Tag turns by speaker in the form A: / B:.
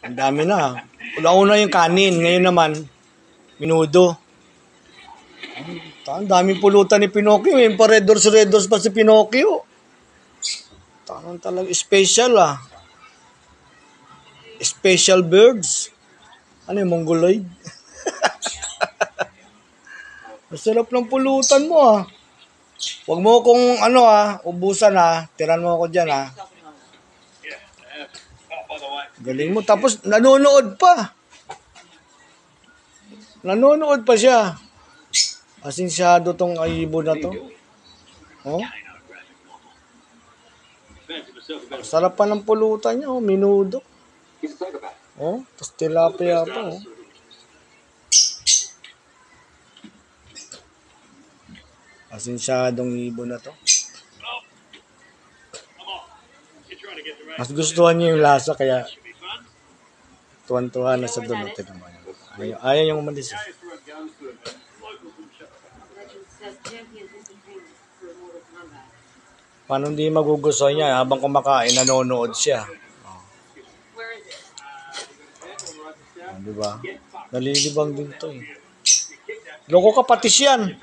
A: Ang dami na. Una-una yung kanin. Ngayon naman, minudo. Ang daming pulutan ni Pinocchio. Yung pa Red Doors pa si Pinocchio. Tangan talaga. Special Special birds. Ano yung mongoloid? Masarap ng pulutan mo Huwag mo kong ubusan Tiran mo ako dyan Galing mo. Tapos nanonood pa. Nanonood pa siya. Asinsyado tong aibo na to. Sarap pa ng pulutan niya. Minudo. Tapos tilapia pa. Asinsyadong ibo na to. Mas gustuhan niya yung lasa kaya tuwan-tuwa na sa dulo. Ayaw niyang umalis. Paano hindi magugustuhan niya habang kumakain, nanonood siya. Diba? Nalilibang din to Loko ka patis yan.